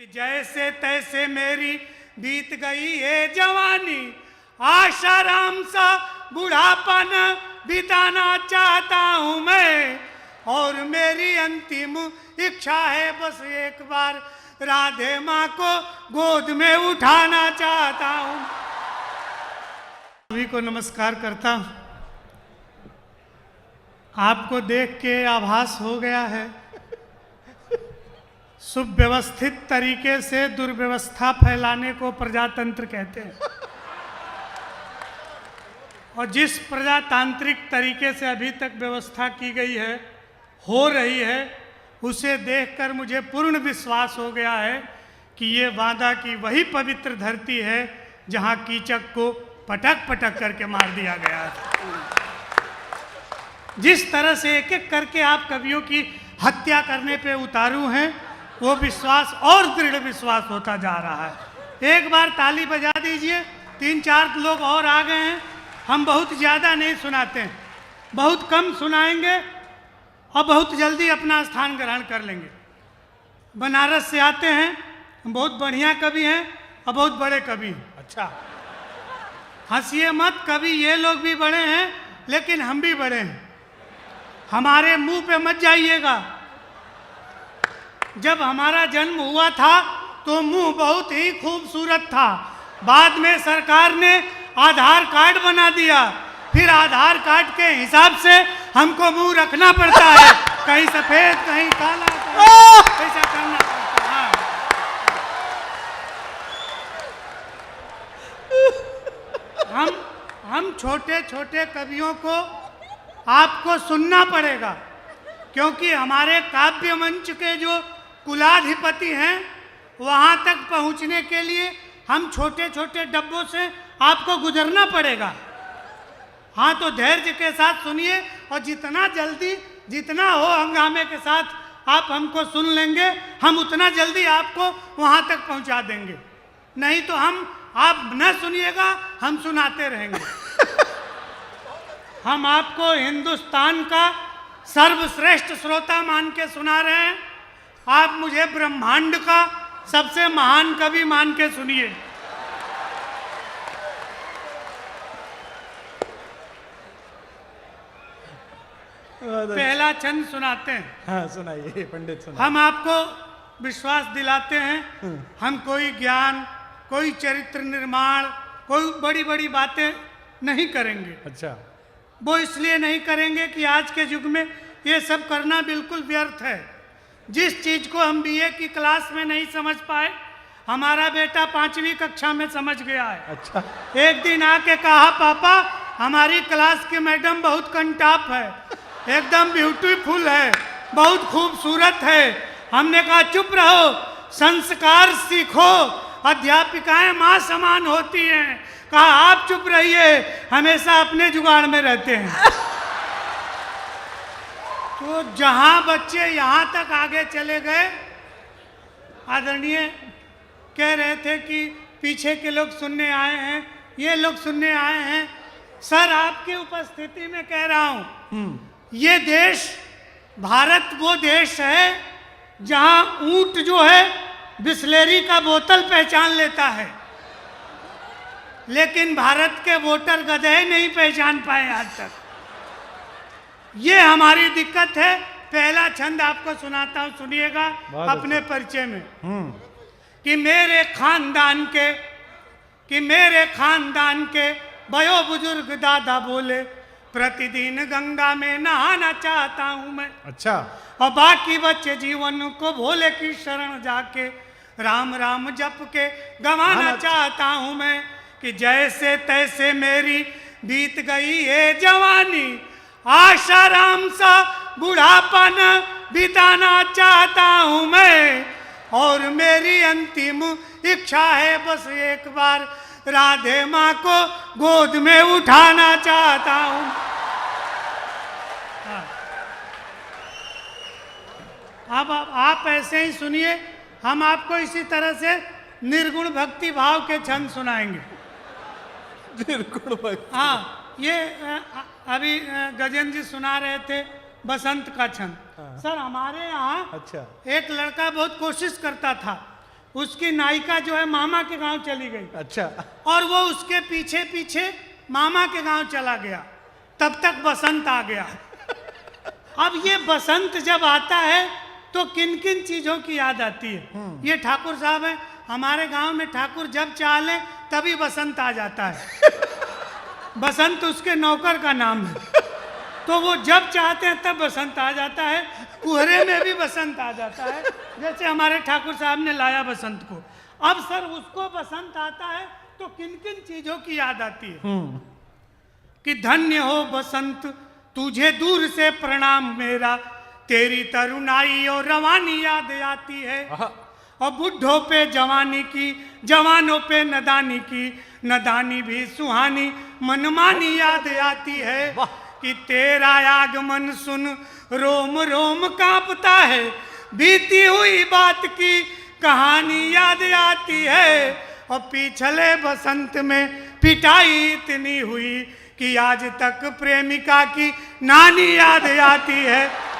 जैसे तैसे मेरी बीत गई ये जवानी, आशाराम सा बुढ़ापा न बिताना चाहता हूँ मैं, और मेरी अंतिम इच्छा है बस एक बार राधे माँ को गोद में उठाना चाहता हूँ। सभी को नमस्कार करता हूँ। आपको देख के आभास हो गया है सुव्यवस्थित तरीके से दुर्व्यवस्था फैलाने को प्रजातंत्र कहते हैं, और जिस प्रजातांत्रिक तरीके से अभी तक व्यवस्था की गई है, हो रही है, उसे देखकर मुझे पूर्ण विश्वास हो गया है कि ये वादा की वही पवित्र धरती है जहां कीचक को पटक पटक करके मार दिया गया था। जिस तरह से एक एक करके आप कवियों की हत्या करने पे उतारू हैं, वो विश्वास और दृढ़ विश्वास होता जा रहा है। एक बार ताली बजा दीजिए। 3-4 लोग और आ गए हैं। हम बहुत ज़्यादा नहीं सुनाते हैं, बहुत कम सुनाएंगे और बहुत जल्दी अपना स्थान ग्रहण कर लेंगे। बनारस से आते हैं, बहुत बढ़िया कवि हैं और बहुत बड़े कवि हैं। अच्छा, हंसिए मत, कवि ये लोग भी बड़े हैं लेकिन हम भी बड़े हैं। हमारे मुंह पे मत जाइएगा। जब हमारा जन्म हुआ था तो मुंह बहुत ही खूबसूरत था। बाद में सरकार ने आधार कार्ड बना दिया, फिर आधार कार्ड के हिसाब से हमको मुंह रखना पड़ता है, कहीं सफेद कहीं काला, ऐसा करना पड़ता है। हम छोटे छोटे कवियों को आपको सुनना पड़ेगा, क्योंकि हमारे काव्य मंच के जो कुलाधिपति हैं, वहाँ तक पहुँचने के लिए हम छोटे छोटे डब्बों से आपको गुजरना पड़ेगा। हाँ, तो धैर्य के साथ सुनिए, और जितना जल्दी जितना हो हंगामे के साथ आप हमको सुन लेंगे, हम उतना जल्दी आपको वहाँ तक पहुँचा देंगे। नहीं तो आप न सुनिएगा, हम सुनाते रहेंगे। हम आपको हिंदुस्तान का सर्वश्रेष्ठ श्रोता मान के सुना रहे हैं। आप मुझे ब्रह्मांड का सबसे महान कवि मान के सुनिए। पहला छंद सुनाते हैं। हाँ, सुनाइए पंडित, सुनाइए। हम आपको विश्वास दिलाते हैं, हम कोई ज्ञान, कोई चरित्र निर्माण, कोई बड़ी बड़ी बातें नहीं करेंगे। अच्छा, वो इसलिए नहीं करेंगे कि आज के युग में ये सब करना बिल्कुल व्यर्थ है। जिस चीज को हम बीए की क्लास में नहीं समझ पाए, हमारा बेटा 5वीं कक्षा में समझ गया है। अच्छा, एक दिन आके कहा, पापा हमारी क्लास की मैडम बहुत कंटाप है, एकदम ब्यूटीफुल है, बहुत खूबसूरत है। हमने कहा चुप रहो, संस्कार सीखो, अध्यापिकाएं माँ समान होती हैं। कहा आप चुप रहिए, हमेशा अपने जुगाड़ में रहते हैं। तो जहां बच्चे यहां तक आगे चले गए, आदरणीय कह रहे थे कि पीछे के लोग सुनने आए हैं, ये लोग सुनने आए हैं। सर, आपकी उपस्थिति में कह रहा हूं, ये देश, भारत वो देश है जहां ऊंट जो है बिस्लेरी का बोतल पहचान लेता है, लेकिन भारत के वोटर गधे नहीं पहचान पाए आज तक। ये हमारी दिक्कत है। पहला छंद आपको सुनाता हूं, सुनिएगा अपने परिचय में। कि मेरे खानदान के बयो बुजुर्ग दादा बोले, प्रतिदिन गंगा में नहाना चाहता हूं मैं। अच्छा, और बाकी बच्चे जीवन को भोले की शरण जाके राम राम जप के गंवाना चाहता हूं मैं। कि जैसे तैसे मेरी बीत गई ये जवानी, आशाराम सा बुढ़ापा न बिताना चाहता हूँ मैं, और मेरी अंतिम इच्छा है बस एक बार राधे माँ को गोद में उठाना चाहता हूँ। अब आप ऐसे ही सुनिए, हम आपको इसी तरह से निर्गुण भक्ति भाव के छंद सुनाएंगे। निर्गुण भक्ति, हाँ, ये अभी गजेंद्र जी सुना रहे थे बसंत का छंद। सर, हमारे यहाँ अच्छा, एक लड़का बहुत कोशिश करता था उसकी नायिका जो है मामा के गांव चली गई अच्छा। और वो उसके पीछे पीछे मामा के गांव चला गया। तब तक बसंत आ गया। अब ये बसंत जब आता है तो किन किन चीजों की याद आती है? ये ठाकुर साहब हैं, हमारे गांव में ठाकुर जब चाह ले तभी बसंत आ जाता है। बसंत उसके नौकर का नाम है, तो वो जब चाहते हैं तब बसंत आ जाता है। कुहरे में भी बसंत आ जाता है, जैसे हमारे ठाकुर साहब ने लाया बसंत को। अब सर उसको बसंत आता है तो किन किन चीजों की याद आती है? कि धन्य हो बसंत तुझे दूर से प्रणाम मेरा, तेरी तरुणाई और रवानी याद आती है। और बुढ़ों पे जवानी की, जवानों पे नदानी की, नदानी भी सुहानी मनमानी याद आती है। कि तेरा आगमन सुन रोम रोम कांपता है, बीती हुई बात की कहानी याद आती है। और पिछले बसंत में पिटाई इतनी हुई कि आज तक प्रेमिका की नानी याद आती है।